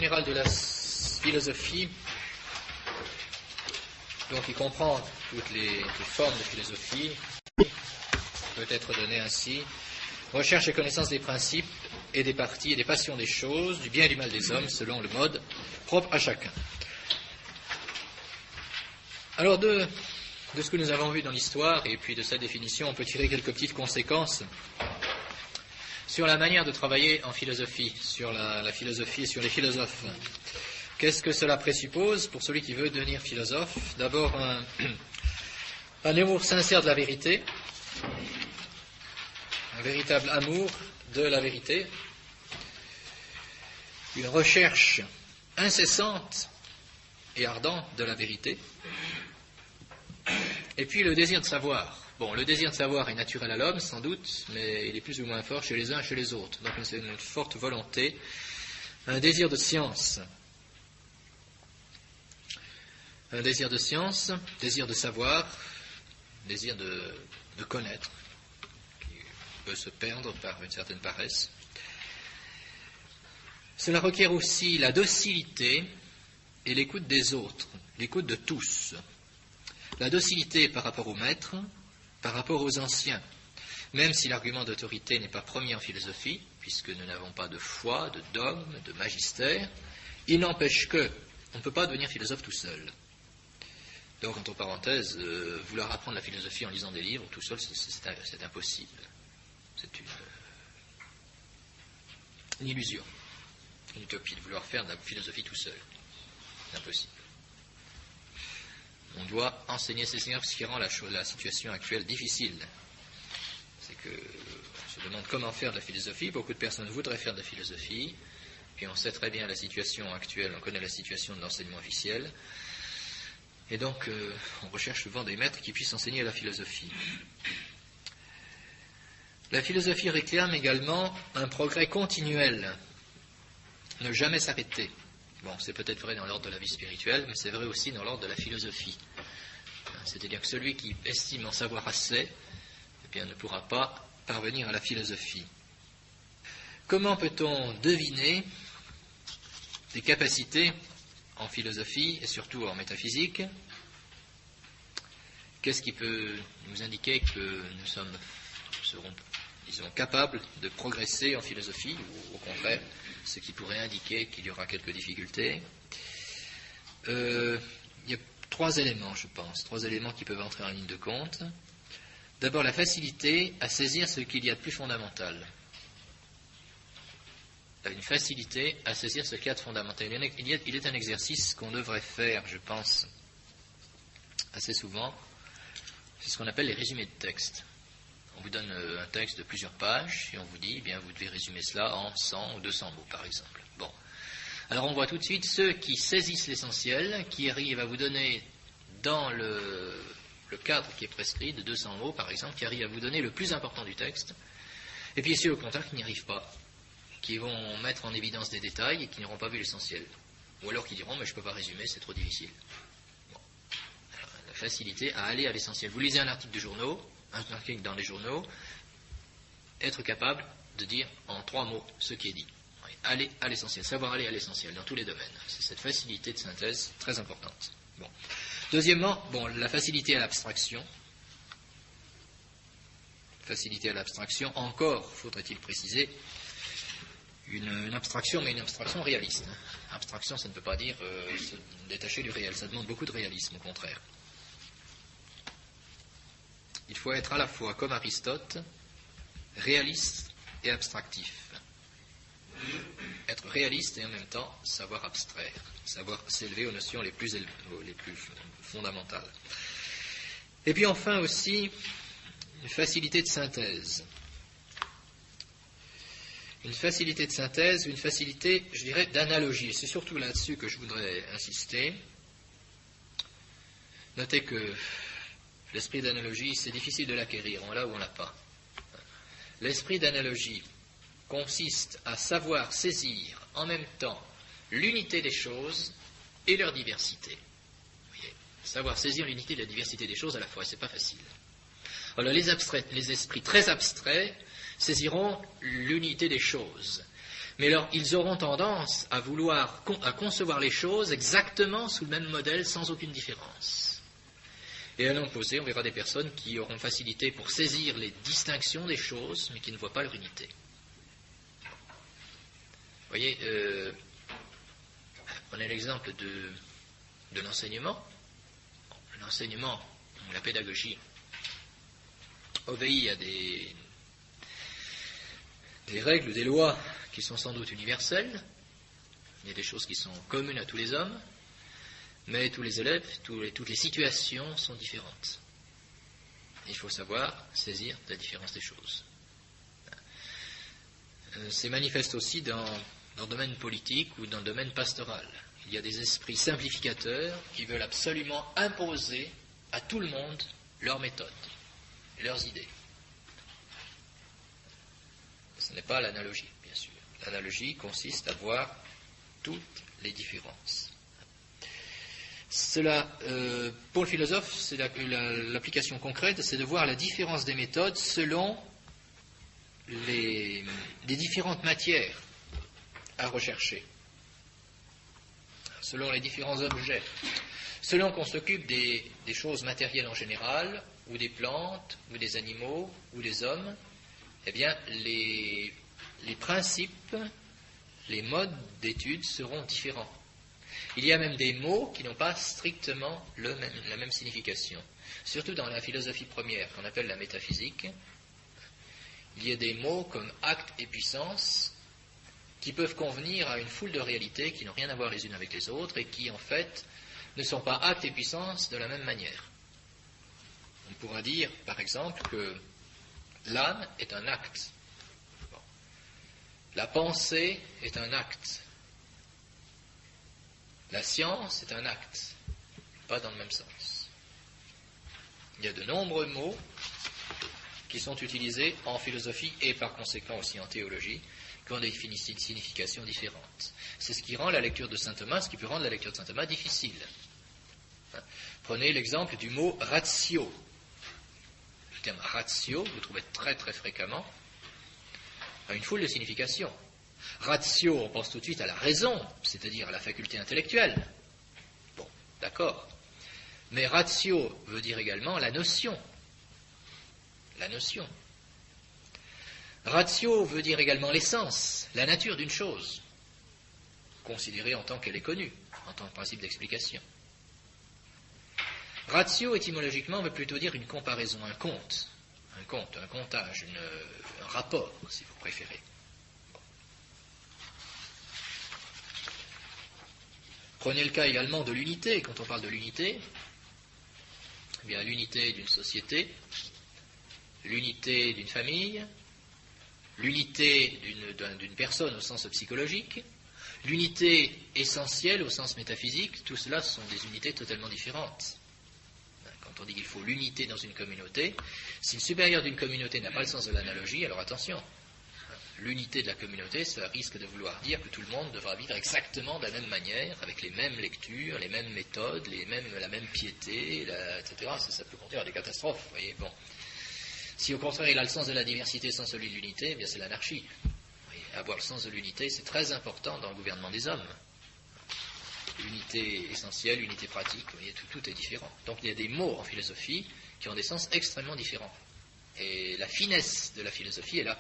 général de la philosophie, donc il comprend toutes les formes de philosophie, peut être donné ainsi: recherche et connaissance des principes et des parties et des passions des choses, du bien et du mal des hommes, selon le mode propre à chacun. Alors de ce que nous avons vu dans l'histoire et puis de cette définition, on peut tirer quelques petites conséquences sur la manière de travailler en philosophie, sur la philosophie et sur les philosophes. Qu'est-ce que cela présuppose pour celui qui veut devenir philosophe? D'abord, un amour sincère de la vérité, un véritable amour de la vérité, une recherche incessante et ardente de la vérité, et puis le désir de savoir. Bon, le désir de savoir est naturel à l'homme, sans doute, mais il est plus ou moins fort chez les uns et chez les autres. Donc c'est une forte volonté, un désir de science, désir de savoir, désir de connaître, qui peut se perdre par une certaine paresse. Cela requiert aussi la docilité et l'écoute des autres, l'écoute de tous. La docilité par rapport au maître, par rapport aux anciens, même si l'argument d'autorité n'est pas premier en philosophie, puisque nous n'avons pas de foi, de dogme, de magistère, il n'empêche que on ne peut pas devenir philosophe tout seul. Donc, entre parenthèses, vouloir apprendre la philosophie en lisant des livres tout seul, c'est impossible. C'est une illusion, une utopie de vouloir faire de la philosophie tout seul. C'est impossible. On doit enseigner ces seigneurs, ce qui rend la situation actuelle difficile. C'est qu'on se demande comment faire de la philosophie. Beaucoup de personnes voudraient faire de la philosophie, puis on sait très bien la situation actuelle, on connaît la situation de l'enseignement officiel, et donc on recherche souvent des maîtres qui puissent enseigner la philosophie. La philosophie réclame également un progrès continuel, ne jamais s'arrêter. Bon, c'est peut-être vrai dans l'ordre de la vie spirituelle, mais c'est vrai aussi dans l'ordre de la philosophie. C'est-à-dire que celui qui estime en savoir assez, eh bien, ne pourra pas parvenir à la philosophie. Comment peut-on deviner des capacités en philosophie et surtout en métaphysique? Qu'est-ce qui peut nous indiquer que nous serons, disons, capables de progresser en philosophie, ou au contraire, ce qui pourrait indiquer qu'il y aura quelques difficultés? Il y a trois éléments, je pense, trois éléments qui peuvent entrer en ligne de compte. D'abord, la facilité à saisir ce qu'il y a de plus fondamental. Une facilité à saisir ce qu'il y a de fondamental. Il est un exercice qu'on devrait faire, je pense, assez souvent. C'est ce qu'on appelle les résumés de texte. On vous donne un texte de plusieurs pages et on vous dit, eh bien, vous devez résumer cela en 100 ou 200 mots, par exemple. Bon. Alors on voit tout de suite ceux qui saisissent l'essentiel, qui arrivent à vous donner, dans le cadre qui est prescrit, de 200 mots, par exemple, qui arrivent à vous donner le plus important du texte, et puis ceux, au contraire, qui n'y arrivent pas, qui vont mettre en évidence des détails et qui n'auront pas vu l'essentiel. Ou alors qui diront, mais je ne peux pas résumer, c'est trop difficile. Bon. Alors, la facilité à aller à l'essentiel. Vous lisez un article dans les journaux, être capable de dire en 3 mots ce qui est dit. Aller à l'essentiel, savoir aller à l'essentiel dans tous les domaines. C'est cette facilité de synthèse très importante. Bon. Deuxièmement, la facilité à l'abstraction. Facilité à l'abstraction, encore, faudrait-il préciser, une abstraction, mais une abstraction réaliste. Abstraction, ça ne peut pas dire se détacher du réel, ça demande beaucoup de réalisme, au contraire. Il faut être à la fois, comme Aristote, réaliste et abstractif. Être réaliste et en même temps savoir abstraire, savoir s'élever aux notions les plus fondamentales. Et puis enfin aussi, une facilité de synthèse. Une facilité de synthèse, une facilité, je dirais, d'analogie. C'est surtout là-dessus que je voudrais insister. Notez que l'esprit d'analogie, c'est difficile de l'acquérir, on l'a ou on l'a pas. L'esprit d'analogie consiste à savoir saisir en même temps l'unité des choses et leur diversité. Vous voyez, savoir saisir l'unité et la diversité des choses à la fois, c'est pas facile. Alors les esprits très abstraits saisiront l'unité des choses. Mais alors, ils auront tendance à vouloir à concevoir les choses exactement sous le même modèle, sans aucune différence. Et à l'opposé, on verra des personnes qui auront facilité pour saisir les distinctions des choses, mais qui ne voient pas leur unité. Vous voyez, prenez l'exemple de l'enseignement. L'enseignement, la pédagogie, obéit à des règles, des lois qui sont sans doute universelles. Il y a des choses qui sont communes à tous les hommes, mais tous les élèves, toutes les situations sont différentes. Il faut savoir saisir la différence des choses. C'est manifeste aussi dans le domaine politique ou dans le domaine pastoral. Il y a des esprits simplificateurs qui veulent absolument imposer à tout le monde leurs méthodes et leurs idées. Ce n'est pas l'analogie, bien sûr. L'analogie consiste à voir toutes les différences. Cela, pour le philosophe, c'est l'application concrète, c'est de voir la différence des méthodes selon les différentes matières à rechercher, selon les différents objets, selon qu'on s'occupe des choses matérielles en général, ou des plantes, ou des animaux, ou des hommes, eh bien, les principes, les modes d'étude seront différents. Il y a même des mots qui n'ont pas strictement la même signification. Surtout dans la philosophie première, qu'on appelle la métaphysique, il y a des mots comme acte et puissance qui peuvent convenir à une foule de réalités qui n'ont rien à voir les unes avec les autres et qui, en fait, ne sont pas acte et puissance de la même manière. On pourra dire, par exemple, que l'âme est un acte. Bon. La pensée est un acte. La science est un acte. Pas dans le même sens. Il y a de nombreux mots qui sont utilisés en philosophie et par conséquent aussi en théologie, qui ont des significations différentes. C'est ce qui rend la lecture de saint Thomas, ce qui peut rendre la lecture de saint Thomas difficile. Prenez l'exemple du mot ratio. Le terme ratio, vous le trouvez très très fréquemment, a une foule de significations. Ratio, on pense tout de suite à la raison, c'est-à-dire à la faculté intellectuelle. Bon, d'accord. Mais ratio veut dire également la notion. La notion. Ratio veut dire également l'essence, la nature d'une chose, considérée en tant qu'elle est connue, en tant que principe d'explication. Ratio, étymologiquement, veut plutôt dire une comparaison, un compte, un comptage, un rapport, si vous préférez. Prenez le cas également de l'unité. Quand on parle de l'unité, eh bien l'unité d'une société, l'unité d'une famille, l'unité d'une personne au sens psychologique, l'unité essentielle au sens métaphysique, tout cela sont des unités totalement différentes. Quand on dit qu'il faut l'unité dans une communauté, si le supérieur d'une communauté n'a pas le sens de l'analogie, alors attention. L'unité de la communauté, ça risque de vouloir dire que tout le monde devra vivre exactement de la même manière, avec les mêmes lectures, les mêmes méthodes, la même piété, etc. Ça peut conduire à des catastrophes, vous voyez. Bon. Si au contraire il a le sens de la diversité sans celui de l'unité, eh bien c'est l'anarchie. Avoir le sens de l'unité, c'est très important dans le gouvernement des hommes. L'unité essentielle, l'unité pratique, vous voyez, tout est différent. Donc il y a des mots en philosophie qui ont des sens extrêmement différents. Et la finesse de la philosophie est là.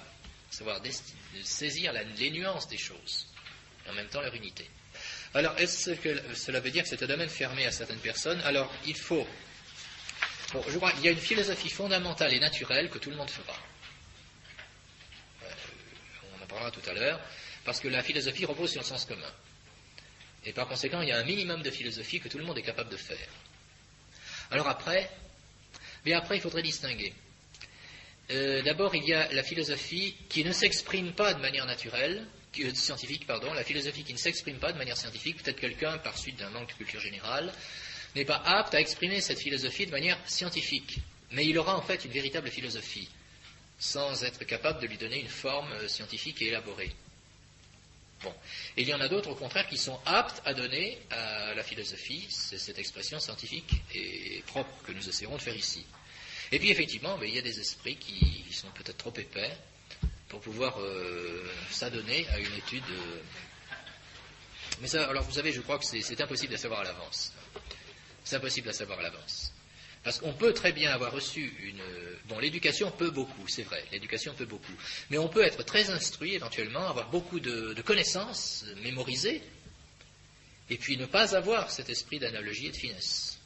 Savoir saisir les nuances des choses, et en même temps leur unité. Alors, est-ce que cela veut dire que c'est un domaine fermé à certaines personnes? Alors, il faut... Bon, je crois qu'il y a une philosophie fondamentale et naturelle que tout le monde fera. On en parlera tout à l'heure, parce que la philosophie repose sur le sens commun. Et par conséquent, il y a un minimum de philosophie que tout le monde est capable de faire. Alors après, il faudrait distinguer. D'abord, il y a la philosophie qui ne s'exprime pas de manière naturelle, scientifique, la philosophie qui ne s'exprime pas de manière scientifique. Peut-être quelqu'un, par suite d'un manque de culture générale, n'est pas apte à exprimer cette philosophie de manière scientifique. Mais il aura en fait une véritable philosophie, sans être capable de lui donner une forme scientifique et élaborée. Bon. Et il y en a d'autres, au contraire, qui sont aptes à donner à la philosophie cette expression scientifique et propre que nous essaierons de faire ici. Et puis effectivement, il y a des esprits qui sont peut-être trop épais, pour pouvoir s'adonner à une étude. Mais ça, alors vous savez, je crois que c'est impossible à savoir à l'avance. C'est impossible à savoir à l'avance. Parce qu'on peut très bien avoir reçu une... Bon, l'éducation peut beaucoup, c'est vrai, l'éducation peut beaucoup. Mais on peut être très instruit éventuellement, avoir beaucoup de connaissances mémorisées, et puis ne pas avoir cet esprit d'analogie et de finesse.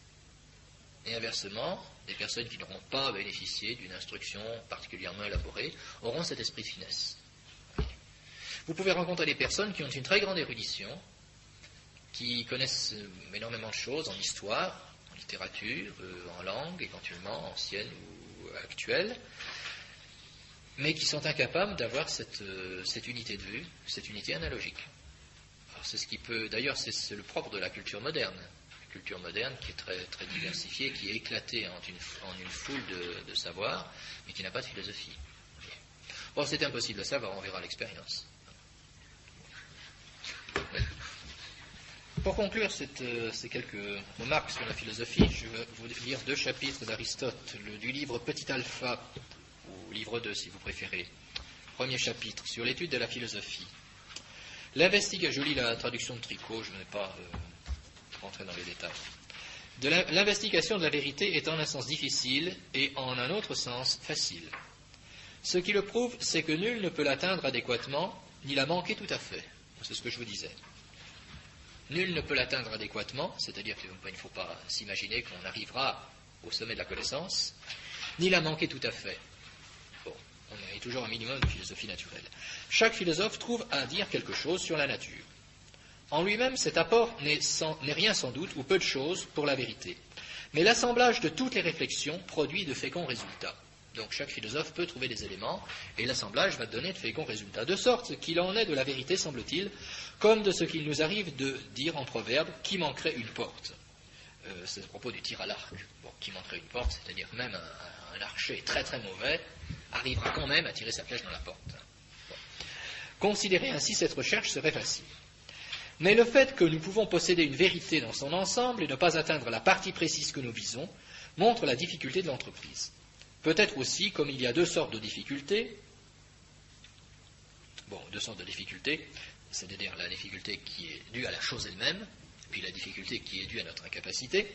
Et inversement, des personnes qui n'auront pas bénéficié d'une instruction particulièrement élaborée auront cet esprit de finesse. Vous pouvez rencontrer des personnes qui ont une très grande érudition, qui connaissent énormément de choses en histoire, en littérature, en langue, éventuellement ancienne ou actuelle, mais qui sont incapables d'avoir cette unité de vue, cette unité analogique. Alors c'est ce qui peut, d'ailleurs, c'est le propre de la culture moderne. La culture moderne qui est très, très diversifiée, qui est éclatée en une foule de savoirs, mais qui n'a pas de philosophie. Bon, c'est impossible à savoir, on verra l'expérience. Oui. Pour conclure ces quelques remarques sur la philosophie, je vais vous lire 2 chapitres d'Aristote, du livre Petit Alpha, ou livre 2 si vous préférez. Premier chapitre, sur l'étude de la philosophie. Je lis la traduction de Tricot, je ne vais pas rentrer dans les détails. L'investigation de la vérité est en un sens difficile et en un autre sens facile. Ce qui le prouve, c'est que nul ne peut l'atteindre adéquatement, ni la manquer tout à fait. C'est ce que je vous disais. Nul ne peut l'atteindre adéquatement, c'est-à-dire qu'il ne faut pas s'imaginer qu'on arrivera au sommet de la connaissance, ni la manquer tout à fait. Bon, on est toujours un minimum de philosophie naturelle. Chaque philosophe trouve à dire quelque chose sur la nature. En lui-même, cet apport n'est rien sans doute, ou peu de choses, pour la vérité. Mais l'assemblage de toutes les réflexions produit de féconds résultats. Donc chaque philosophe peut trouver des éléments, et l'assemblage va donner de féconds résultats. De sorte qu'il en est de la vérité, semble-t-il, comme de ce qu'il nous arrive de dire en proverbe, qui manquerait une porte. C'est à propos du tir à l'arc. Bon, qui manquerait une porte, c'est-à-dire même un archer très très mauvais, arrivera quand même à tirer sa flèche dans la porte. Bon. Considérer ainsi cette recherche serait facile. Mais le fait que nous pouvons posséder une vérité dans son ensemble et ne pas atteindre la partie précise que nous visons, montre la difficulté de l'entreprise. Peut-être aussi, comme il y a 2 sortes de difficultés, 2 sortes de difficultés, c'est-à-dire la difficulté qui est due à la chose elle-même, puis la difficulté qui est due à notre incapacité,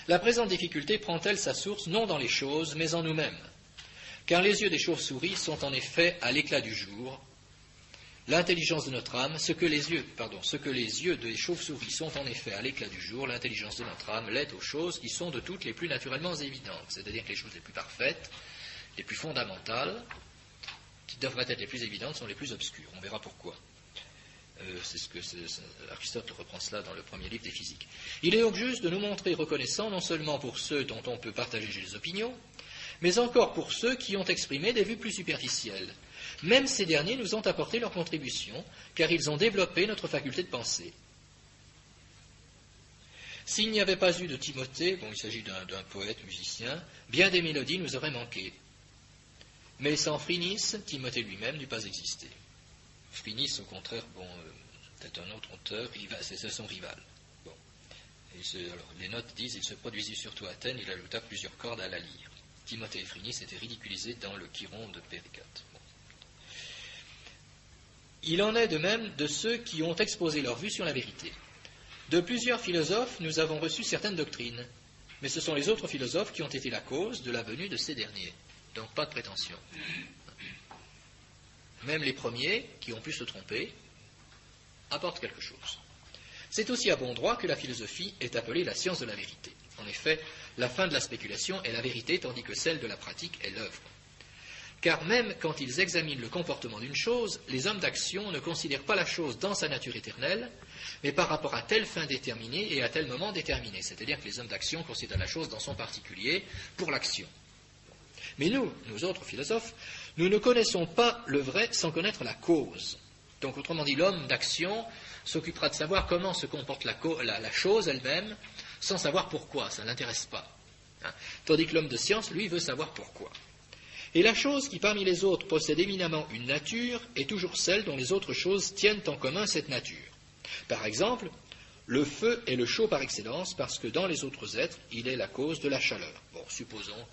la présente difficulté prend-elle sa source non dans les choses, mais en nous-mêmes. Car les yeux des chauves-souris sont en effet à l'éclat du jour, l'intelligence de notre âme, ce que les yeux des chauves-souris sont en effet à l'éclat du jour, l'intelligence de notre âme l'est aux choses qui sont de toutes les plus naturellement évidentes, c'est-à-dire que les choses les plus parfaites, les plus fondamentales, qui devraient être les plus évidentes, sont les plus obscures. On verra pourquoi. Aristote reprend cela dans le premier livre des Physiques. Il est donc juste de nous montrer reconnaissants non seulement pour ceux dont on peut partager les opinions, mais encore pour ceux qui ont exprimé des vues plus superficielles. Même ces derniers nous ont apporté leur contribution, car ils ont développé notre faculté de penser. S'il n'y avait pas eu de Timothée, il s'agit d'un poète, musicien, bien des mélodies nous auraient manqué. Mais sans Phrynice, Timothée lui-même n'eût pas existé. Phrynice, au contraire, peut-être un autre auteur, c'est son rival. Bon. Alors, les notes disent, il se produisit surtout à Athènes, il ajouta plusieurs cordes à la lyre. Timothée et Phrynice étaient ridiculisés dans le Chiron de Péricate. Bon. Il en est de même de ceux qui ont exposé leur vue sur la vérité. De plusieurs philosophes, nous avons reçu certaines doctrines, mais ce sont les autres philosophes qui ont été la cause de la venue de ces derniers. Donc pas de prétention. Même les premiers, qui ont pu se tromper, apportent quelque chose. C'est aussi à bon droit que la philosophie est appelée la science de la vérité. En effet, la fin de la spéculation est la vérité, tandis que celle de la pratique est l'œuvre. Car même quand ils examinent le comportement d'une chose, les hommes d'action ne considèrent pas la chose dans sa nature éternelle, mais par rapport à telle fin déterminée et à tel moment déterminé. C'est-à-dire que les hommes d'action considèrent la chose dans son particulier pour l'action. Mais nous autres philosophes, nous ne connaissons pas le vrai sans connaître la cause. Donc, autrement dit, l'homme d'action s'occupera de savoir comment se comporte la chose elle-même, sans savoir pourquoi, ça ne l'intéresse pas. Tandis que l'homme de science, lui, veut savoir pourquoi. Et la chose qui, parmi les autres, possède éminemment une nature, est toujours celle dont les autres choses tiennent en commun cette nature. Par exemple, le feu est le chaud par excellence, parce que dans les autres êtres, il est la cause de la chaleur. Bon, supposons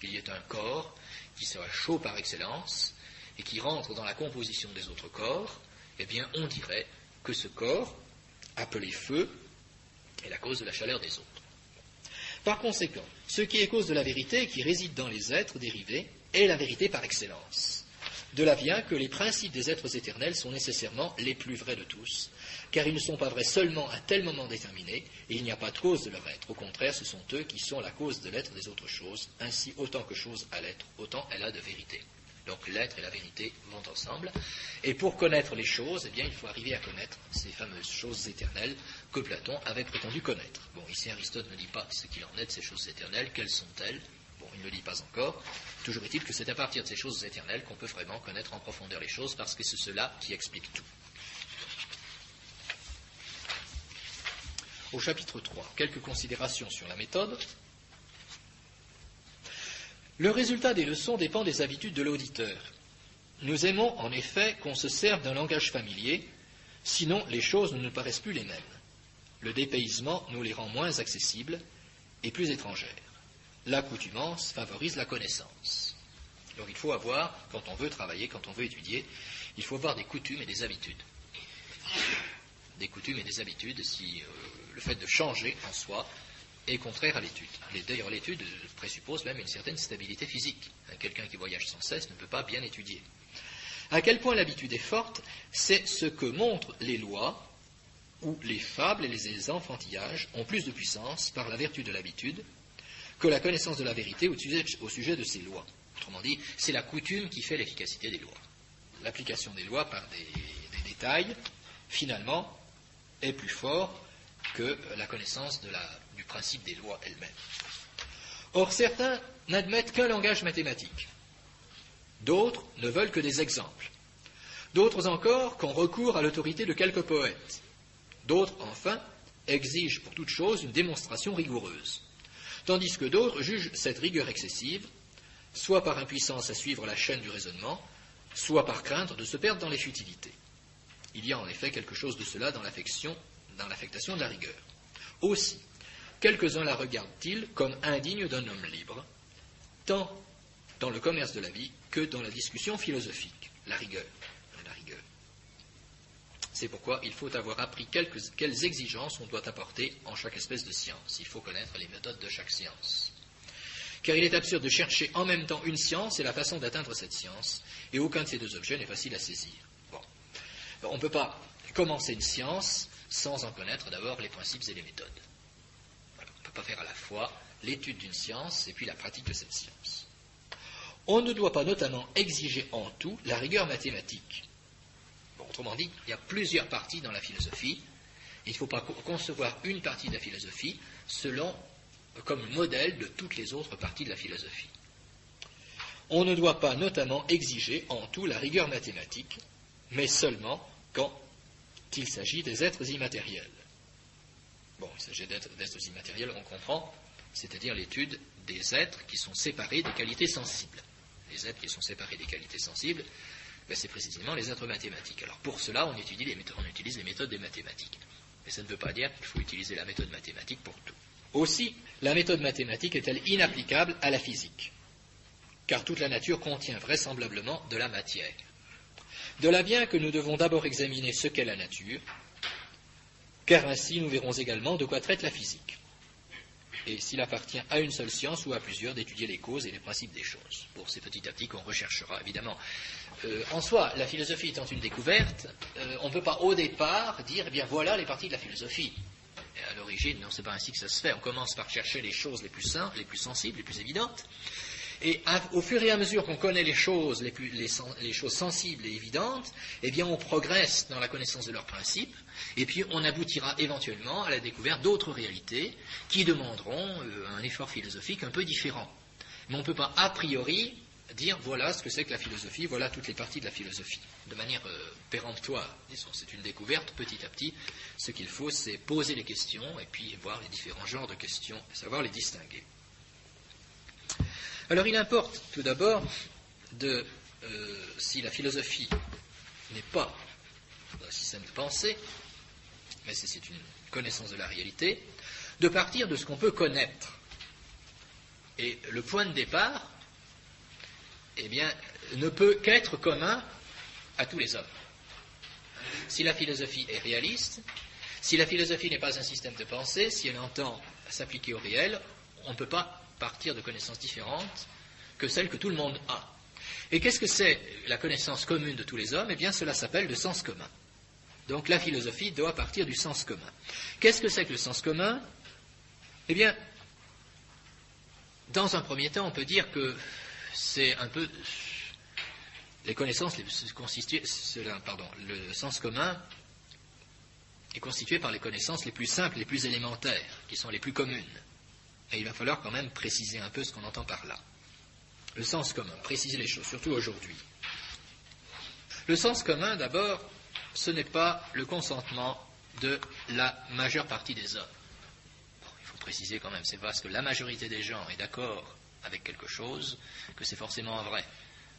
qu'il y ait un corps qui soit chaud par excellence, et qui rentre dans la composition des autres corps, eh bien on dirait que ce corps, appelé feu, est la cause de la chaleur des autres. Par conséquent, ce qui est cause de la vérité et qui réside dans les êtres dérivés est la vérité par excellence. De là vient que les principes des êtres éternels sont nécessairement les plus vrais de tous, car ils ne sont pas vrais seulement à tel moment déterminé, et il n'y a pas de cause de leur être. Au contraire, ce sont eux qui sont la cause de l'être des autres choses. Ainsi, autant que chose a l'être, autant elle a de vérité. Donc l'être et la vérité vont ensemble. Et pour connaître les choses, eh bien, il faut arriver à connaître ces fameuses choses éternelles que Platon avait prétendu connaître. Bon, ici Aristote ne dit pas ce qu'il en est de ces choses éternelles, quelles sont-elles? Bon, il ne le dit pas encore. Toujours est-il que c'est à partir de ces choses éternelles qu'on peut vraiment connaître en profondeur les choses, parce que c'est cela qui explique tout. Au chapitre 3, quelques considérations sur la méthode. Le résultat des leçons dépend des habitudes de l'auditeur. Nous aimons en effet qu'on se serve d'un langage familier, sinon les choses ne nous paraissent plus les mêmes. Le dépaysement nous les rend moins accessibles et plus étrangères. L'accoutumance favorise la connaissance. Donc il faut avoir, quand on veut travailler, quand on veut étudier, il faut avoir des coutumes et des habitudes. Des coutumes et des habitudes, si le fait de changer en soi est contraire à l'étude. D'ailleurs, l'étude présuppose même une certaine stabilité physique. Quelqu'un qui voyage sans cesse ne peut pas bien étudier. À quel point l'habitude est forte, c'est ce que montrent les lois, où les fables et les enfantillages ont plus de puissance par la vertu de l'habitude que la connaissance de la vérité au sujet de ces lois. Autrement dit, c'est la coutume qui fait l'efficacité des lois. L'application des lois par des détails, finalement, est plus fort que la connaissance du principe des lois elles-mêmes. Or, certains n'admettent qu'un langage mathématique. D'autres ne veulent que des exemples. D'autres encore qu'on recourt à l'autorité de quelques poètes. D'autres, enfin, exigent pour toute chose une démonstration rigoureuse. Tandis que d'autres jugent cette rigueur excessive, soit par impuissance à suivre la chaîne du raisonnement, soit par crainte de se perdre dans les futilités. Il y a en effet quelque chose de cela dans l'affectation de la rigueur. Aussi, quelques-uns la regardent-ils comme indigne d'un homme libre, tant dans le commerce de la vie que dans la discussion philosophique, la rigueur. C'est pourquoi il faut avoir appris quelles exigences on doit apporter en chaque espèce de science. Il faut connaître les méthodes de chaque science. Car il est absurde de chercher en même temps une science et la façon d'atteindre cette science, et aucun de ces deux objets n'est facile à saisir. Bon. Alors, on ne peut pas commencer une science sans en connaître d'abord les principes et les méthodes. Voilà. On ne peut pas faire à la fois l'étude d'une science et puis la pratique de cette science. On ne doit pas notamment exiger en tout la rigueur mathématique. Bon, autrement dit, il y a plusieurs parties dans la philosophie. Il ne faut pas concevoir une partie de la philosophie comme modèle de toutes les autres parties de la philosophie. On ne doit pas notamment exiger en tout la rigueur mathématique, mais seulement quand il s'agit des êtres immatériels. Bon, il s'agit d'êtres immatériels, on comprend, c'est-à-dire l'étude des êtres qui sont séparés des qualités sensibles. Les êtres qui sont séparés des qualités sensibles, c'est précisément les êtres mathématiques. Alors pour cela, on utilise les méthodes des mathématiques. Mais ça ne veut pas dire qu'il faut utiliser la méthode mathématique pour tout. Aussi, la méthode mathématique est-elle inapplicable à la physique, car toute la nature contient vraisemblablement de la matière. De là vient que nous devons d'abord examiner ce qu'est la nature, car ainsi nous verrons également de quoi traite la physique, et s'il appartient à une seule science ou à plusieurs d'étudier les causes et les principes des choses. Bon, c'est petit à petit qu'on recherchera, évidemment. En soi, la philosophie étant une découverte, on ne peut pas au départ dire, eh bien voilà les parties de la philosophie. Et à l'origine, non, c'est pas ainsi que ça se fait. On commence par chercher les choses les plus simples, les plus sensibles, les plus évidentes. Et au fur et à mesure qu'on connaît les choses, les choses sensibles et évidentes, eh bien on progresse dans la connaissance de leurs principes, et puis on aboutira éventuellement à la découverte d'autres réalités qui demanderont un effort philosophique un peu différent. Mais on ne peut pas a priori dire voilà ce que c'est que la philosophie, voilà toutes les parties de la philosophie. De manière péremptoire, disons, c'est une découverte petit à petit. Ce qu'il faut, c'est poser les questions et puis voir les différents genres de questions, et savoir les distinguer. Alors il importe tout d'abord si la philosophie n'est pas un système de pensée, mais c'est une connaissance de la réalité, de partir de ce qu'on peut connaître. Et le point de départ, eh bien, ne peut qu'être commun à tous les hommes. Si la philosophie est réaliste, si la philosophie n'est pas un système de pensée, si elle entend s'appliquer au réel, on ne peut pas partir de connaissances différentes que celles que tout le monde a. Et qu'est-ce que c'est la connaissance commune de tous les hommes? Eh bien, cela s'appelle le sens commun. Donc la philosophie doit partir du sens commun. Qu'est-ce que c'est que le sens commun? Eh bien, dans un premier temps, on peut dire que c'est un peu les connaissances le sens commun est constitué par les connaissances les plus simples, les plus élémentaires, qui sont les plus communes. Et il va falloir quand même préciser un peu ce qu'on entend par là. Le sens commun, préciser les choses, surtout aujourd'hui. Le sens commun, d'abord, ce n'est pas le consentement de la majeure partie des hommes. Bon, il faut préciser quand même, c'est parce que la majorité des gens est d'accord avec quelque chose que c'est forcément vrai.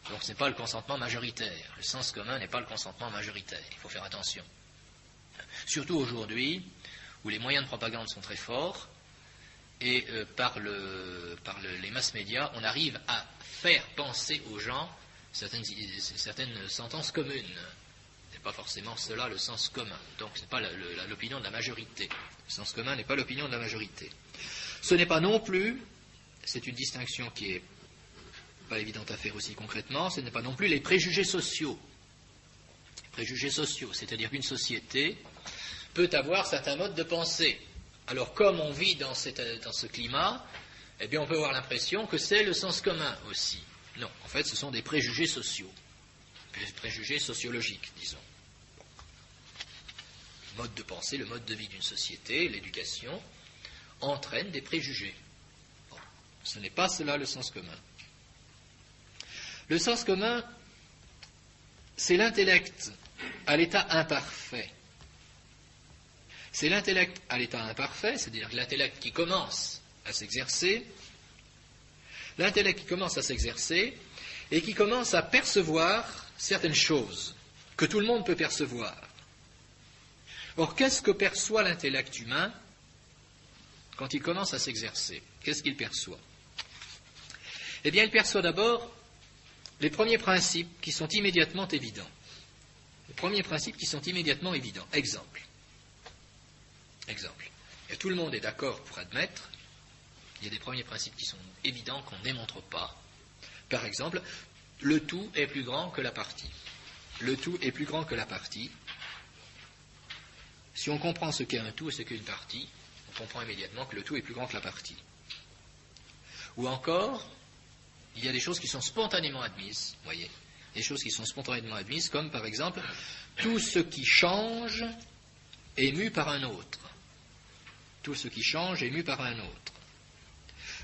Donc ce n'est pas le consentement majoritaire. Le sens commun n'est pas le consentement majoritaire. Il faut faire attention. Surtout aujourd'hui, où les moyens de propagande sont très forts, et par les mass médias, on arrive à faire penser aux gens certaines sentences communes. Ce n'est pas forcément cela le sens commun. Donc ce n'est pas l'opinion de la majorité. Le sens commun n'est pas l'opinion de la majorité. Ce n'est pas non plus, c'est une distinction qui est pas évidente à faire aussi concrètement, ce n'est pas non plus les préjugés sociaux. Les préjugés sociaux, c'est-à-dire qu'une société peut avoir certains modes de pensée. Alors, comme on vit dans ce climat, eh bien, on peut avoir l'impression que c'est le sens commun aussi. Non, en fait, ce sont des préjugés sociaux, des préjugés sociologiques, disons. Bon. Le mode de pensée, le mode de vie d'une société, l'éducation, entraînent des préjugés. Bon. Ce n'est pas cela le sens commun. Le sens commun, c'est l'intellect à l'état imparfait. C'est l'intellect à l'état imparfait, c'est-à-dire l'intellect qui commence à s'exercer, l'intellect qui commence à s'exercer et qui commence à percevoir certaines choses que tout le monde peut percevoir. Or, qu'est-ce que perçoit l'intellect humain quand il commence à s'exercer? Qu'est-ce qu'il perçoit? Eh bien, il perçoit d'abord les premiers principes qui sont immédiatement évidents. Les premiers principes qui sont immédiatement évidents. Exemple. Et tout le monde est d'accord pour admettre qu'il y a des premiers principes qui sont évidents, qu'on ne démontre pas. Par exemple, le tout est plus grand que la partie. Le tout est plus grand que la partie. Si on comprend ce qu'est un tout et ce qu'est une partie, on comprend immédiatement que le tout est plus grand que la partie. Ou encore, il y a des choses qui sont spontanément admises, vous voyez, des choses qui sont spontanément admises, comme par exemple, tout ce qui change est mu par un autre. Tout ce qui change est mu par un autre.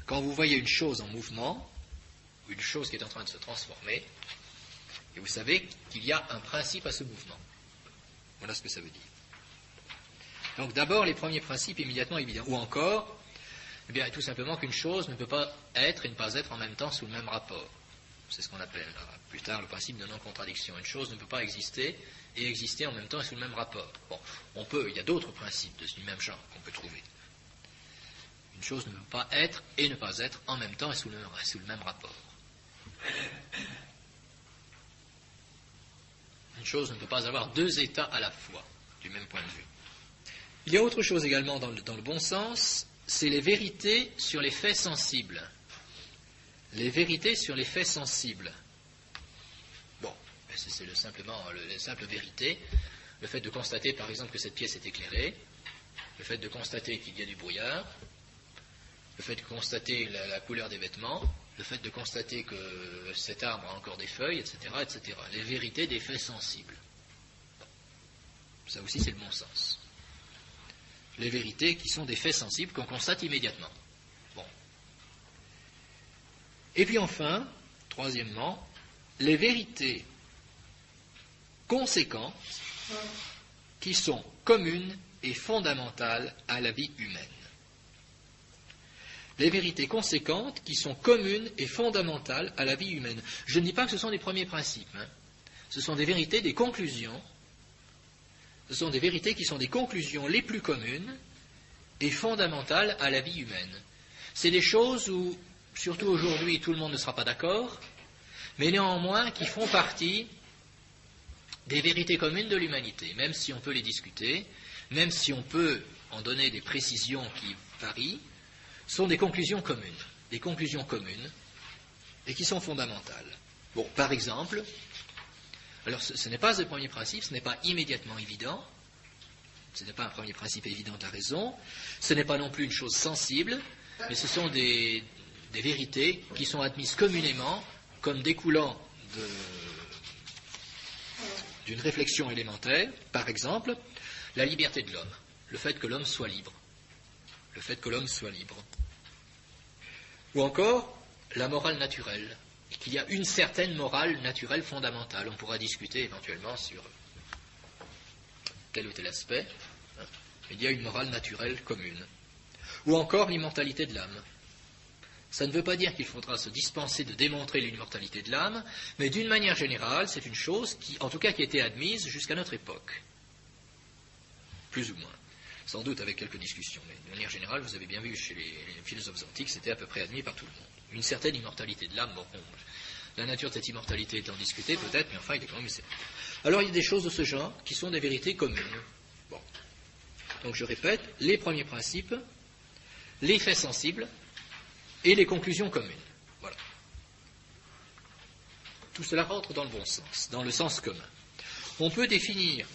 Quand vous voyez une chose en mouvement, ou une chose qui est en train de se transformer, et vous savez qu'il y a un principe à ce mouvement. Voilà ce que ça veut dire. Donc d'abord, les premiers principes immédiatement évidents. Ou encore, eh bien, tout simplement qu'une chose ne peut pas être et ne pas être en même temps sous le même rapport. C'est ce qu'on appelle plus tard le principe de non-contradiction. Une chose ne peut pas exister et exister en même temps et sous le même rapport. Bon, il y a d'autres principes du même genre qu'on peut trouver. Une chose ne peut pas être et ne pas être en même temps et sous le même rapport. Une chose ne peut pas avoir deux états à la fois, du même point de vue. Il y a autre chose également dans le bon sens, c'est les vérités sur les faits sensibles. Les vérités sur les faits sensibles. Bon, c'est la simple vérité. Le fait de constater, par exemple, que cette pièce est éclairée, le fait de constater qu'il y a du brouillard, le fait de constater la couleur des vêtements, le fait de constater que cet arbre a encore des feuilles, etc., etc. Les vérités des faits sensibles. Bon. Ça aussi, c'est le bon sens. Les vérités qui sont des faits sensibles qu'on constate immédiatement. Bon. Et puis enfin, troisièmement, les vérités conséquentes qui sont communes et fondamentales à la vie humaine. Les vérités conséquentes qui sont communes et fondamentales à la vie humaine. Je ne dis pas que ce sont des premiers principes. Ce sont des vérités, des conclusions. Ce sont des vérités qui sont des conclusions les plus communes et fondamentales à la vie humaine. C'est des choses où, surtout aujourd'hui, tout le monde ne sera pas d'accord. mais néanmoins qui font partie des vérités communes de l'humanité, même si on peut les discuter, même si on peut en donner des précisions qui varient, sont des conclusions communes et qui sont fondamentales. Bon, par exemple, alors ce n'est pas le premier principe, ce n'est pas immédiatement évident, ce n'est pas un premier principe évident de la raison, ce n'est pas non plus une chose sensible, mais ce sont des vérités qui sont admises communément comme découlant d'une réflexion élémentaire, par exemple, la liberté de l'homme, le fait que l'homme soit libre. Ou encore, la morale naturelle, et qu'il y a une certaine morale naturelle fondamentale. On pourra discuter éventuellement sur tel ou tel aspect. Il y a une morale naturelle commune. Ou encore l'immortalité de l'âme. Ça ne veut pas dire qu'il faudra se dispenser de démontrer l'immortalité de l'âme, mais d'une manière générale, c'est une chose qui, en tout cas, qui a été admise jusqu'à notre époque. Plus ou moins. Sans doute avec quelques discussions, mais de manière générale, vous avez bien vu chez les philosophes antiques, c'était à peu près admis par tout le monde. Une certaine immortalité de l'âme, bon, la nature de cette immortalité est en discutée peut-être, mais enfin, il est quand même certain. Alors, il y a des choses de ce genre qui sont des vérités communes. Bon. Donc, je répète, les premiers principes, les faits sensibles et les conclusions communes. Voilà. Tout cela rentre dans le bon sens, dans le sens commun. On peut définir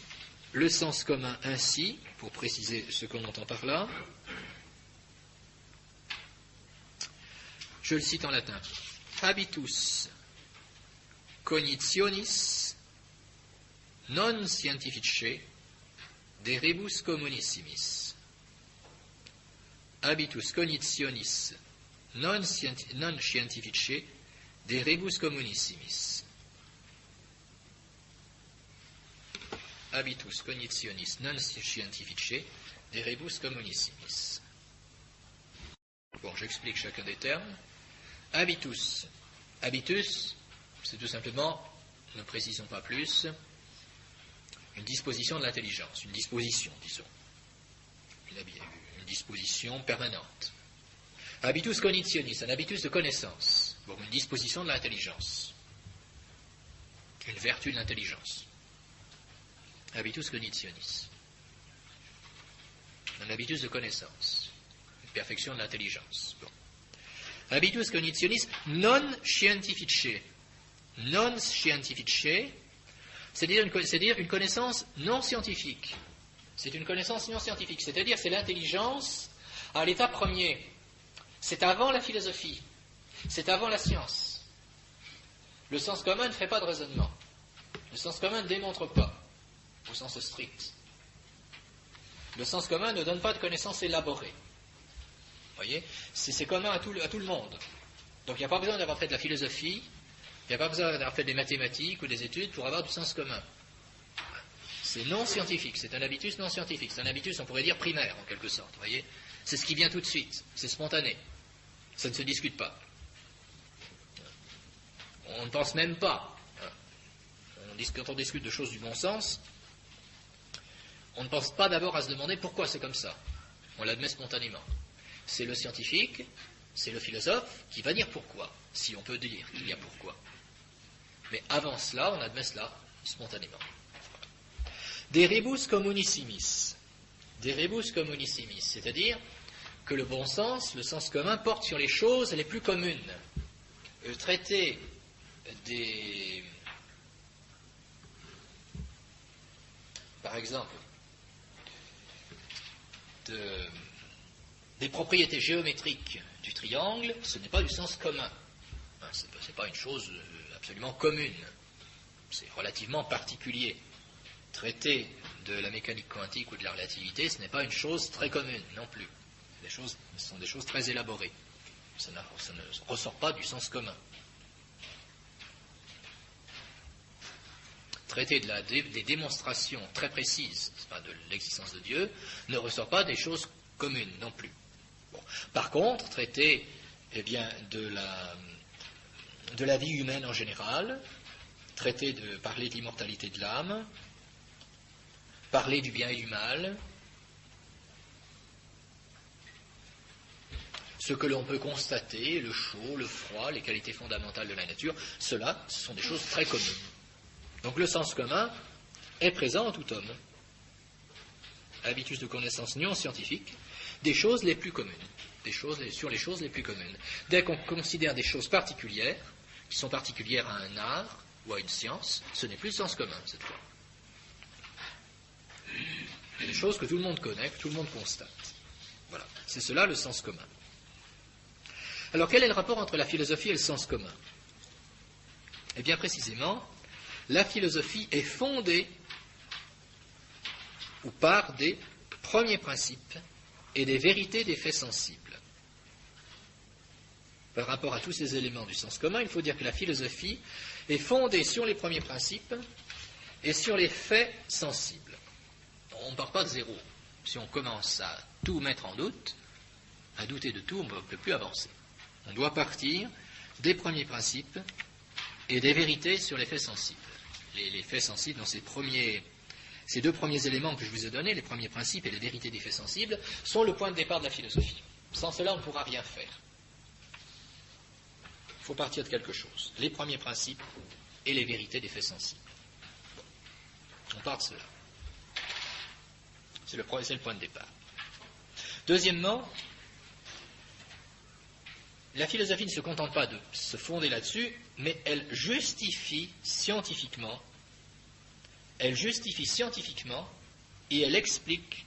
le sens commun ainsi, pour préciser ce qu'on entend par là. Je le cite en latin. Habitus cognitionis non scientifice de rebus communissimis. Habitus cognitionis non scientifice de rebus communissimis. Habitus cognitionis non scientifice de rebus communissimis. Bon, j'explique chacun des termes. Habitus. Habitus, c'est tout simplement, ne précisons pas plus, une disposition de l'intelligence, une disposition, disons. Une disposition permanente. Habitus cognitionis, un habitus de connaissance. Bon, une disposition de l'intelligence. Une vertu de l'intelligence. Habitus cognitionis. Un habitus de connaissance. Une perfection de l'intelligence. Bon. Habitus cognitionis non scientifice. Non scientifice, c'est-à-dire une connaissance non scientifique. C'est une connaissance non scientifique, c'est-à-dire c'est l'intelligence à l'état premier. C'est avant la philosophie, c'est avant la science. Le sens commun ne fait pas de raisonnement. Le sens commun ne démontre pas, au sens strict. Le sens commun ne donne pas de connaissances élaborées. Vous voyez, c'est commun à tout le monde. Donc il n'y a pas besoin d'avoir fait de la philosophie, il n'y a pas besoin d'avoir fait des mathématiques ou des études pour avoir du sens commun. C'est non scientifique, c'est un habitus non scientifique, c'est un habitus, on pourrait dire, primaire, en quelque sorte. Vous voyez, c'est ce qui vient tout de suite, c'est spontané, ça ne se discute pas. On ne pense même pas. Quand on discute de choses du bon sens, on ne pense pas d'abord à se demander pourquoi c'est comme ça. On l'admet spontanément. C'est le scientifique, c'est le philosophe qui va dire pourquoi, si on peut dire qu'il y a pourquoi. Mais avant cela, on admet cela spontanément. De rebus communissimis. De rebus communissimis, c'est-à-dire que le bon sens, le sens commun, porte sur les choses les plus communes. Traiter par exemple, des propriétés géométriques du triangle, ce n'est pas du sens commun. Ce n'est pas une chose absolument commune. C'est relativement particulier. Traiter de la mécanique quantique ou de la relativité, ce n'est pas une chose très commune non plus. Ce sont des choses très élaborées. Ça ne ressort pas du sens commun. Traiter des démonstrations très précises de l'existence de Dieu ne ressort pas des choses communes non plus. Bon. Par contre, traiter de la vie humaine en général, parler de l'immortalité de l'âme, parler du bien et du mal, ce que l'on peut constater, le chaud, le froid, les qualités fondamentales de la nature, cela, ce sont des choses très communes. Donc le sens commun est présent en tout homme. Habitus de connaissance non scientifique, des choses les plus communes, sur les choses les plus communes. Dès qu'on considère des choses particulières, qui sont particulières à un art ou à une science, ce n'est plus le sens commun cette fois. Des choses que tout le monde connaît, que tout le monde constate. Voilà, c'est cela le sens commun. Alors quel est le rapport entre la philosophie et le sens commun? Eh bien précisément, la philosophie est fondée ou part des premiers principes et des vérités des faits sensibles. Par rapport à tous ces éléments du sens commun, il faut dire que la philosophie est fondée sur les premiers principes et sur les faits sensibles. On ne part pas de zéro. Si on commence à tout mettre en doute, à douter de tout, on ne peut plus avancer. On doit partir des premiers principes et des vérités sur les faits sensibles. Les faits sensibles, dans ces deux premiers éléments que je vous ai donnés, les premiers principes et les vérités des faits sensibles, sont le point de départ de la philosophie. Sans cela, on ne pourra rien faire. Il faut partir de quelque chose. Les premiers principes et les vérités des faits sensibles. Bon. On part de cela. C'est le point de départ. Deuxièmement, la philosophie ne se contente pas de se fonder là-dessus, mais elle justifie scientifiquement et elle explique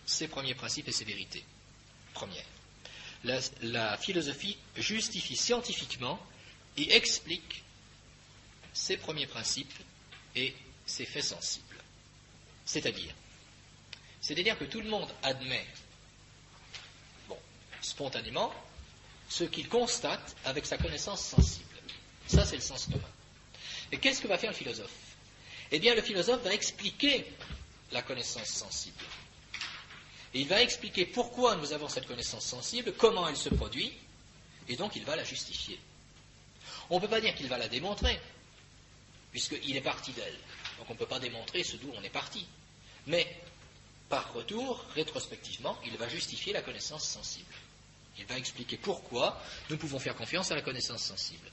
ses premiers principes et ses vérités premières. La philosophie justifie scientifiquement et explique ses premiers principes et ses faits sensibles. C'est-à-dire que tout le monde admet, spontanément, ce qu'il constate avec sa connaissance sensible. Ça, c'est le sens commun. Et qu'est-ce que va faire le philosophe? Eh bien, le philosophe va expliquer la connaissance sensible. Et il va expliquer pourquoi nous avons cette connaissance sensible, comment elle se produit, et donc il va la justifier. On ne peut pas dire qu'il va la démontrer, puisqu'il est parti d'elle. Donc on ne peut pas démontrer ce d'où on est parti. Mais, par retour, rétrospectivement, il va justifier la connaissance sensible. Il va expliquer pourquoi nous pouvons faire confiance à la connaissance sensible.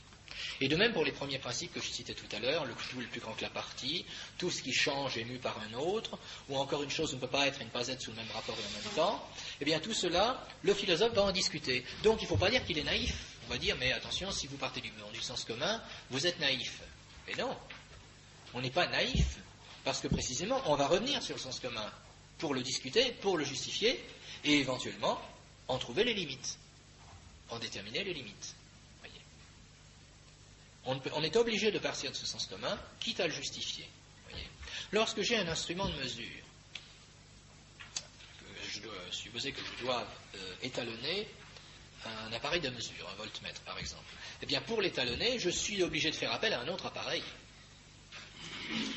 Et de même pour les premiers principes que je citais tout à l'heure, le tout est plus grand que la partie, tout ce qui change est mu par un autre, ou encore une chose ne peut pas être et ne pas être sous le même rapport et en même temps, eh bien tout cela, le philosophe va en discuter. Donc il ne faut pas dire qu'il est naïf. On va dire, mais attention, si vous partez du sens commun, vous êtes naïf. Mais non, on n'est pas naïf, parce que précisément, on va revenir sur le sens commun pour le discuter, pour le justifier, et éventuellement en trouver les limites, en déterminer les limites. Voyez. On est obligé de partir de ce sens commun, quitte à le justifier. Voyez. Lorsque j'ai un instrument de mesure, je dois supposer que je dois étalonner un appareil de mesure, un voltmètre par exemple, eh bien pour l'étalonner, je suis obligé de faire appel à un autre appareil.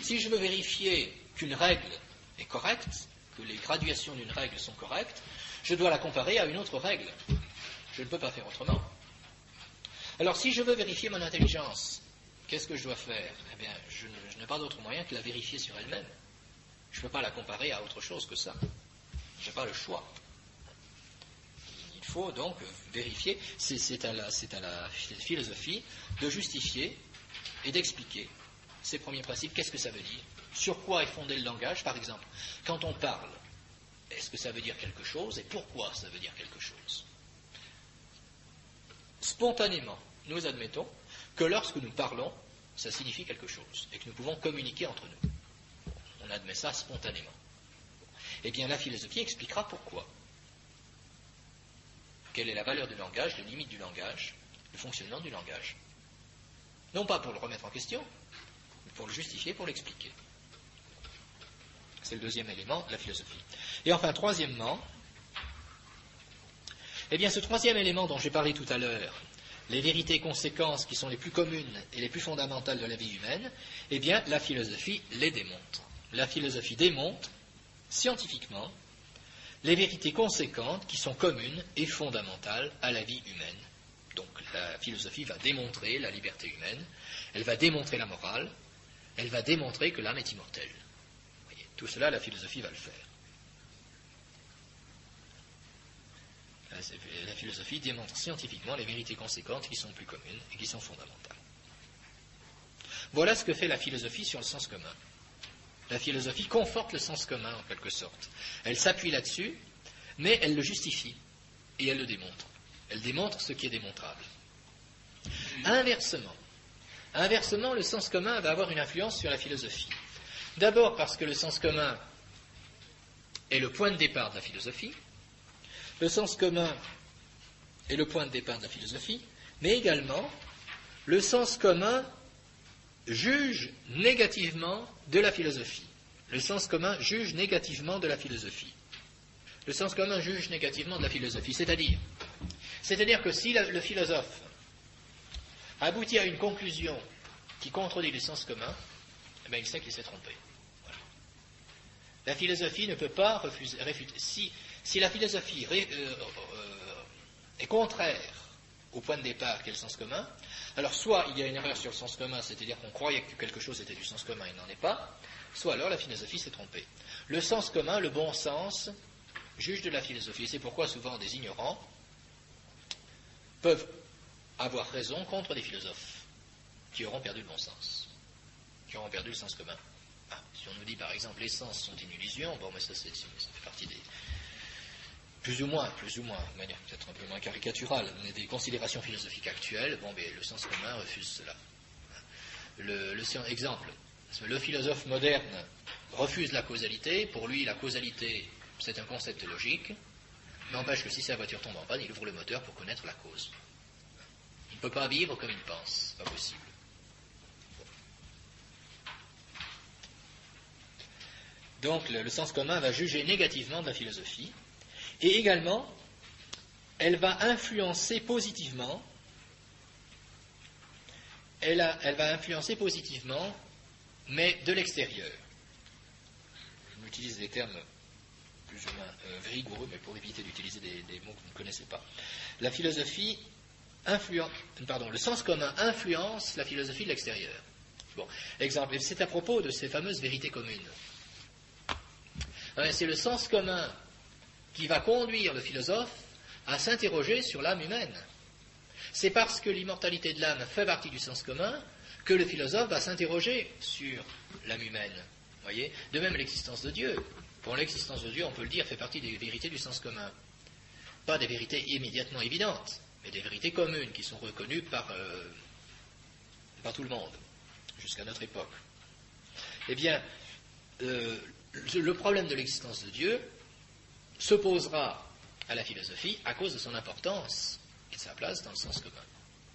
Si je veux vérifier qu'une règle est correcte, que les graduations d'une règle sont correctes, je dois la comparer à une autre règle. Je ne peux pas faire autrement. Alors si je veux vérifier mon intelligence, qu'est-ce que je dois faire? Eh bien, je n'ai pas d'autre moyen que la vérifier sur elle-même. Je ne peux pas la comparer à autre chose que ça. Je n'ai pas le choix. Il faut donc vérifier, c'est à la philosophie de justifier et d'expliquer ces premiers principes. Qu'est-ce que ça veut dire? Sur quoi est fondé le langage, par exemple? Quand on parle, est-ce que ça veut dire quelque chose et pourquoi ça veut dire quelque chose? Spontanément, nous admettons que lorsque nous parlons, ça signifie quelque chose et que nous pouvons communiquer entre nous. On admet ça spontanément. Eh bien, la philosophie expliquera pourquoi. Quelle est la valeur du langage, les limites du langage, le fonctionnement du langage. Non pas pour le remettre en question, mais pour le justifier, pour l'expliquer. C'est le deuxième élément de la philosophie. Et enfin, troisièmement, eh bien ce troisième élément dont j'ai parlé tout à l'heure, les vérités et conséquences qui sont les plus communes et les plus fondamentales de la vie humaine, eh bien la philosophie les démontre. La philosophie démontre, scientifiquement, les vérités conséquentes qui sont communes et fondamentales à la vie humaine. Donc la philosophie va démontrer la liberté humaine, elle va démontrer la morale, elle va démontrer que l'âme est immortelle. Vous voyez, tout cela, la philosophie va le faire. La philosophie démontre scientifiquement les vérités conséquentes qui sont plus communes et qui sont fondamentales. Voilà ce que fait la philosophie sur le sens commun. La philosophie conforte le sens commun en quelque sorte. Elle s'appuie là-dessus, mais elle le justifie et elle le démontre. Elle démontre ce qui est démontrable. Inversement, le sens commun va avoir une influence sur la philosophie. D'abord parce que le sens commun est le point de départ de la philosophie. Le sens commun est le point de départ de la philosophie, mais également le sens commun juge négativement de la philosophie. Le sens commun juge négativement de la philosophie. Le sens commun juge négativement de la philosophie, c'est-à-dire que si le philosophe aboutit à une conclusion qui contredit le sens commun, eh bien, il sait qu'il s'est trompé. Voilà. La philosophie ne peut pas réfuter. Si la philosophie est contraire au point de départ qu'est le sens commun, alors soit il y a une erreur sur le sens commun, c'est-à-dire qu'on croyait que quelque chose était du sens commun et il n'en est pas, soit alors la philosophie s'est trompée. Le sens commun, le bon sens, juge de la philosophie. Et c'est pourquoi souvent des ignorants peuvent avoir raison contre des philosophes qui auront perdu le bon sens, qui auront perdu le sens commun. Si on nous dit par exemple les sens sont une illusion, bon, mais ça fait partie des... Plus ou moins, de manière peut-être un peu moins caricaturale, des considérations philosophiques actuelles, bon, mais le sens commun refuse cela. Exemple, le philosophe moderne refuse la causalité, pour lui la causalité c'est un concept logique, n'empêche que si sa voiture tombe en panne, il ouvre le moteur pour connaître la cause. Il ne peut pas vivre comme il pense, pas possible. Donc le sens commun va juger négativement de la philosophie, et également, elle va influencer positivement, mais de l'extérieur. Je utilise des termes plus ou moins rigoureux, mais pour éviter d'utiliser des mots que vous ne connaissez pas. Le sens commun influence la philosophie de l'extérieur. Bon, exemple, c'est à propos de ces fameuses vérités communes. C'est le sens commun qui va conduire le philosophe à s'interroger sur l'âme humaine. C'est parce que l'immortalité de l'âme fait partie du sens commun que le philosophe va s'interroger sur l'âme humaine. Voyez ? De même, l'existence de Dieu. Pour l'existence de Dieu, on peut le dire, fait partie des vérités du sens commun. Pas des vérités immédiatement évidentes, mais des vérités communes qui sont reconnues par tout le monde, jusqu'à notre époque. Eh bien, le problème de l'existence de Dieu s'opposera à la philosophie à cause de son importance et de sa place dans le sens commun.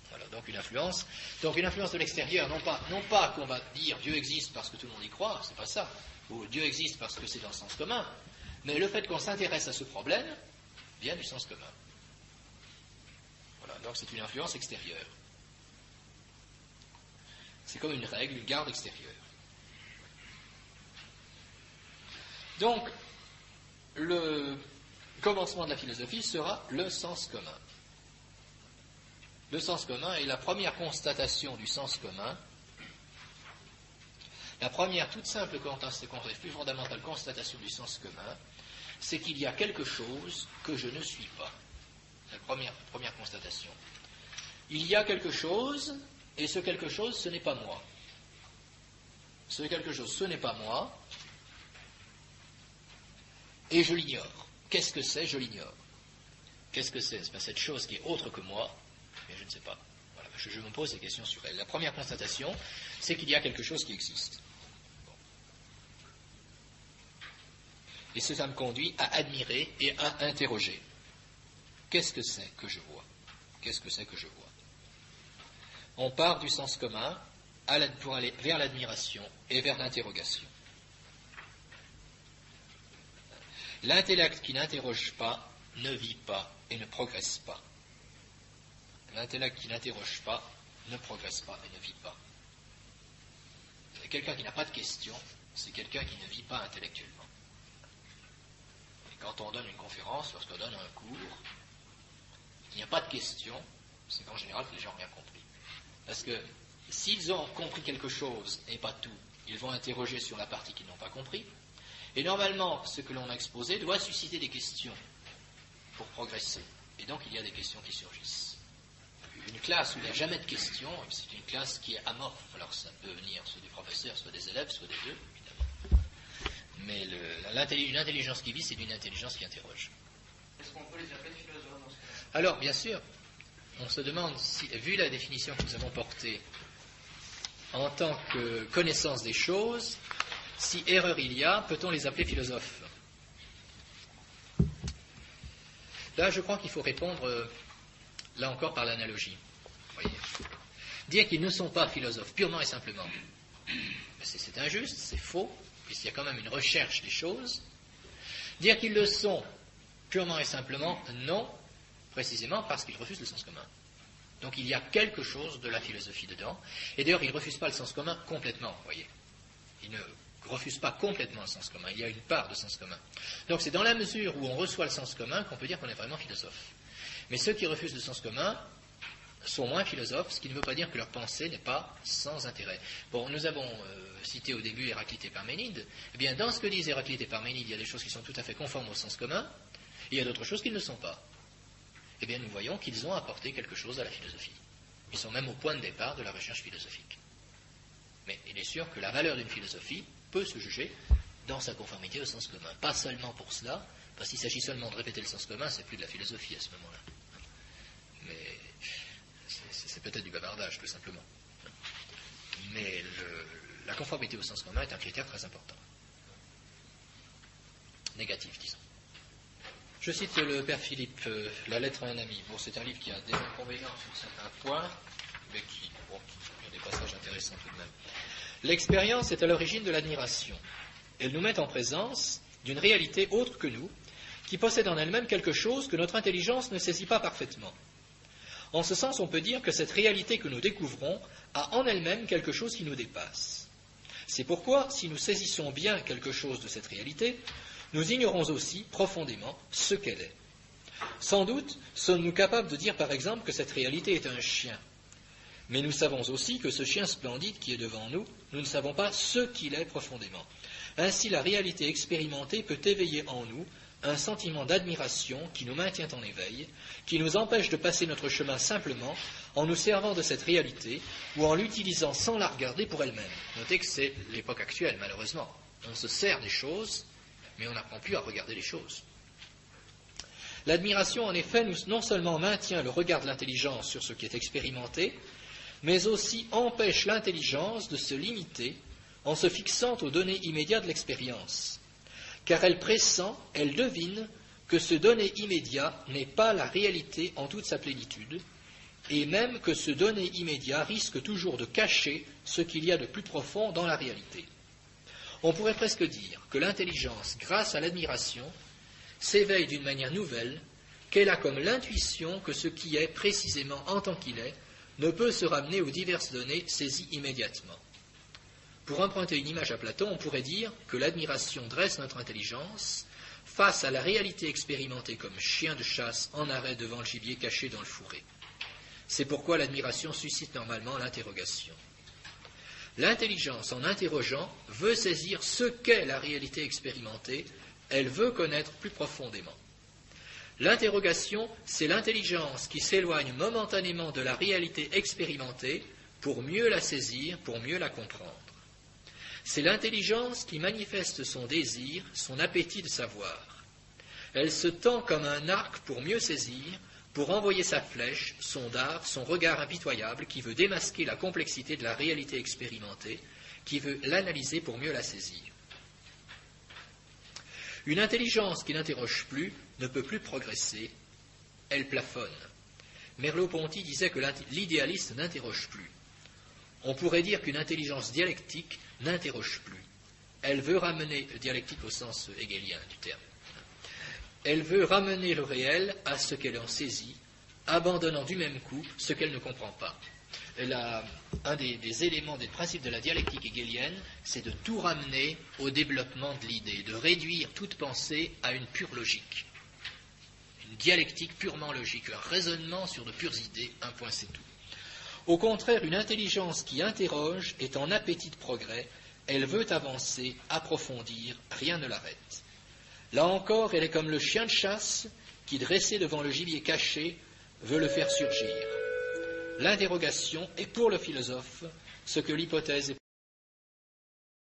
Voilà, donc une influence de l'extérieur, non pas qu'on va dire Dieu existe parce que tout le monde y croit, c'est pas ça, ou Dieu existe parce que c'est dans le sens commun, mais le fait qu'on s'intéresse à ce problème vient du sens commun. Voilà, donc c'est une influence extérieure. C'est comme une règle, une garde extérieure. Donc, le commencement de la philosophie sera le sens commun. Le sens commun est la première constatation du sens commun, la première toute simple, plus fondamentale constatation du sens commun, c'est qu'il y a quelque chose que je ne suis pas. La première constatation. Il y a quelque chose, et ce quelque chose, ce n'est pas moi. Ce quelque chose, ce n'est pas moi, et je l'ignore. Qu'est-ce que c'est? Je l'ignore. Qu'est-ce que c'est? C'est cette chose qui est autre que moi, mais je ne sais pas. Voilà, je me pose des questions sur elle. La première constatation, c'est qu'il y a quelque chose qui existe. Bon. Et ça me conduit à admirer et à interroger. Qu'est-ce que c'est que je vois? Qu'est-ce que c'est que je vois? On part du sens commun pour aller vers l'admiration et vers l'interrogation. L'intellect qui n'interroge pas ne vit pas et ne progresse pas. L'intellect qui n'interroge pas ne progresse pas et ne vit pas. Et quelqu'un qui n'a pas de questions, c'est quelqu'un qui ne vit pas intellectuellement. Et quand on donne une conférence, lorsqu'on donne un cours, il n'y a pas de questions, c'est qu'en général les gens n'ont rien compris. Parce que s'ils ont compris quelque chose et pas tout, ils vont interroger sur la partie qu'ils n'ont pas compris. Et normalement, ce que l'on a exposé doit susciter des questions pour progresser et donc il y a des questions qui surgissent. Une classe où il n'y a jamais de questions, c'est une classe qui est amorphe. Alors ça peut venir soit du professeur, soit des élèves, soit des deux, évidemment. Mais l'intelligence qui vit, c'est une intelligence qui interroge. Est-ce qu'on peut les appeler philosophes dans ce cas-là ? Alors, bien sûr, on se demande, si, vu la définition que nous avons portée en tant que connaissance des choses, si erreur il y a, peut-on les appeler philosophes ? Là, je crois qu'il faut répondre, là encore, par l'analogie. Voyez. Dire qu'ils ne sont pas philosophes, purement et simplement, c'est injuste, c'est faux, puisqu'il y a quand même une recherche des choses. Dire qu'ils le sont, purement et simplement, non, précisément parce qu'ils refusent le sens commun. Donc il y a quelque chose de la philosophie dedans, et d'ailleurs ils ne refusent pas le sens commun complètement, voyez. Ils ne refusent pas complètement le sens commun, il y a une part de sens commun. Donc c'est dans la mesure où on reçoit le sens commun qu'on peut dire qu'on est vraiment philosophe. Mais ceux qui refusent le sens commun sont moins philosophes, ce qui ne veut pas dire que leur pensée n'est pas sans intérêt. Bon, nous avons cité au début Héraclite et Parménide. Eh bien, dans ce que disent Héraclite et Parménide, il y a des choses qui sont tout à fait conformes au sens commun, et il y a d'autres choses qui ne le sont pas. Eh bien, nous voyons qu'ils ont apporté quelque chose à la philosophie. Ils sont même au point de départ de la recherche philosophique. Mais il est sûr que la valeur d'une philosophie peut se juger dans sa conformité au sens commun. Pas seulement pour cela, parce qu'il s'agit seulement de répéter le sens commun, c'est plus de la philosophie à ce moment-là. Mais c'est peut-être du bavardage, tout simplement. Mais la conformité au sens commun est un critère très important. Négatif, disons. Je cite le père Philippe, La lettre à un ami. Bon, c'est un livre qui a des inconvénients sur certains points, mais qui a des passages intéressants tout de même. L'expérience est à l'origine de l'admiration. Elle nous met en présence d'une réalité autre que nous, qui possède en elle-même quelque chose que notre intelligence ne saisit pas parfaitement. En ce sens, on peut dire que cette réalité que nous découvrons a en elle-même quelque chose qui nous dépasse. C'est pourquoi, si nous saisissons bien quelque chose de cette réalité, nous ignorons aussi profondément ce qu'elle est. Sans doute sommes-nous capables de dire par exemple que cette réalité est un chien. Mais nous savons aussi que ce chien splendide qui est devant nous, nous ne savons pas ce qu'il est profondément. Ainsi, la réalité expérimentée peut éveiller en nous un sentiment d'admiration qui nous maintient en éveil, qui nous empêche de passer notre chemin simplement en nous servant de cette réalité ou en l'utilisant sans la regarder pour elle-même. Notez que c'est l'époque actuelle, malheureusement. On se sert des choses, mais on n'apprend plus à regarder les choses. L'admiration, en effet, non seulement maintient le regard de l'intelligence sur ce qui est expérimenté, mais aussi empêche l'intelligence de se limiter en se fixant aux données immédiates de l'expérience. Car elle pressent, elle devine que ce donné immédiat n'est pas la réalité en toute sa plénitude, et même que ce donné immédiat risque toujours de cacher ce qu'il y a de plus profond dans la réalité. On pourrait presque dire que l'intelligence, grâce à l'admiration, s'éveille d'une manière nouvelle, qu'elle a comme l'intuition que ce qui est précisément en tant qu'il est ne peut se ramener aux diverses données saisies immédiatement. Pour emprunter une image à Platon, on pourrait dire que l'admiration dresse notre intelligence face à la réalité expérimentée comme chien de chasse en arrêt devant le gibier caché dans le fourré. C'est pourquoi l'admiration suscite normalement l'interrogation. L'intelligence, en interrogeant, veut saisir ce qu'est la réalité expérimentée, elle veut connaître plus profondément. L'interrogation, c'est l'intelligence qui s'éloigne momentanément de la réalité expérimentée pour mieux la saisir, pour mieux la comprendre. C'est l'intelligence qui manifeste son désir, son appétit de savoir. Elle se tend comme un arc pour mieux saisir, pour envoyer sa flèche, son dard, son regard impitoyable qui veut démasquer la complexité de la réalité expérimentée, qui veut l'analyser pour mieux la saisir. Une intelligence qui n'interroge plus ne peut plus progresser, elle plafonne. Merleau-Ponty disait que l'idéaliste n'interroge plus. On pourrait dire qu'une intelligence dialectique n'interroge plus. Elle veut ramener, dialectique au sens hegelien du terme, elle veut ramener le réel à ce qu'elle en saisit, abandonnant du même coup ce qu'elle ne comprend pas. Un des éléments, des principes de la dialectique hegelienne, c'est de tout ramener au développement de l'idée, de réduire toute pensée à une pure logique. Une dialectique purement logique, un raisonnement sur de pures idées, un point c'est tout. Au contraire, une intelligence qui interroge est en appétit de progrès, elle veut avancer, approfondir, rien ne l'arrête. Là encore, elle est comme le chien de chasse qui, dressé devant le gibier caché, veut le faire surgir. L'interrogation est pour le philosophe ce que l'hypothèse est